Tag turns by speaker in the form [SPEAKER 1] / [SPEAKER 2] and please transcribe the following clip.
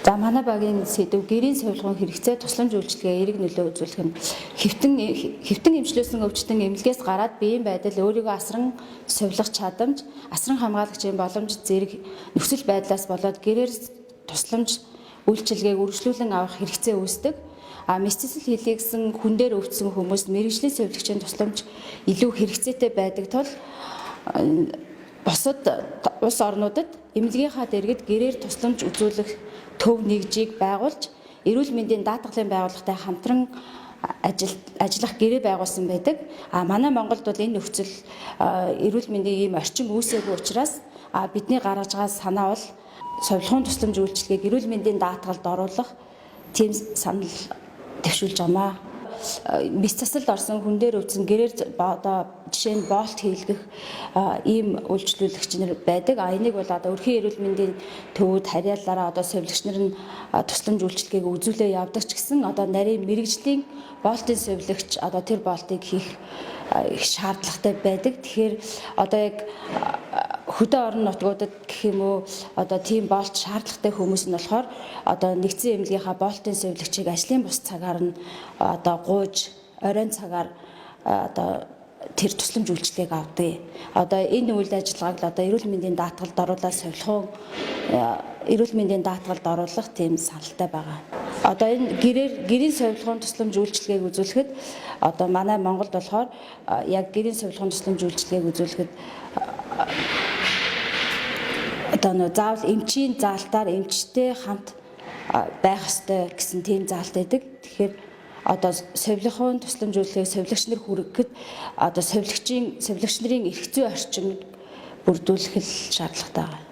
[SPEAKER 1] За манай багийн сэдв гэрийн сувилгын хэрэгцээ тусламж үйлчилгээ эерэг нөлөө үзүүлэх нь хэвтэн эмчлүүлсэн өвчтөн эмнэлгээс гараад биеийн байдал өөрийгөө асран сувилгах чадамж, асран хамгаалагчийн боломж зэрэг нөхцөл байдлаас болоод гэрээр тусламж үйлчилгээг үргэлжлүүлэн авах хэрэгцээ үүсдэг. Мистицизм хийлгэсэн хүн дээр өвдсөн хүмүүст мэрэгжлийн сувилагчийн тусламж илүү хэрэгцээтэй байдаг тул бусад улс орнуудад эмнэлгийнхаа дэргэд гэрээр тусламж үзүүлэх төв нэгжийг байгуулж эрүүл мэндийн даатгалын байгууллагатай хамтран ажиллах гэрээ байгуулсан байдаг. Манай Монголд бол энэ нөхцөл эрүүл мэндийн ийм орчин үүсээгүй учраас бидний гаргаж байгаа санаа бол сувилгын тусламж үйлчилгээг эрүүл мэндийн даатгалд оруулах тийм санал төвшүүлж байна. Мэс засалд орсон хүн дээр өвдсөн гэрээр одоо жишээ нь боолт хийлгэх ийм үйлчлүүлэгч нар байдаг. Энийг бол одоо өрхийн эрүүл мэндийн төвүүд харьяалаараа одоо сувилагч нар нь тусламж үйлчлэгийг үзүүлээ явдаг ч гэсэн одоо нарийн мэрэгжлийн боолтын сувилагч одоо тэр боолтыг хийх шаардлагатай байдаг. Тэгэхээр одоо яг хөдөө орон нутгуудад гэх юм уу одоо тийм боолт шаардлагатай хүмүүс нь болохоор одоо нэгдсэн эмнэлгийнхаа боолтын сувилагчийг ажлын бус цагаар нь одоо гууж оройн цагаар одоо тэр тусламж үйлчилгээг авдаг. Одоо энэ үйл ажиллагааг л одоо эрүүл мэндийн даатгалд оруулаад сувилгын эрүүл мэндийн даатгалд оруулах тийм саналтай байгаа. Одоо энэ гэрийн сувилгын тусламж үйлчилгээг үзүүлэхэд одоо манай Монголд болохоор яг гэрийн сувилгын тусламж үйлчилгээг үзүүлэхэд одоо заавал эмчийн заалтаар эмчтэй хамт байх ёстой гэсэн тийм заалт байдаг. Тэгэхээр одоо сувилгын тусламж үйлчилгээг сувилагч нар хүргэхэд одоо сувилагч нарын эрх зүй орчимд бүрдүүлэх шаардлагатай байна.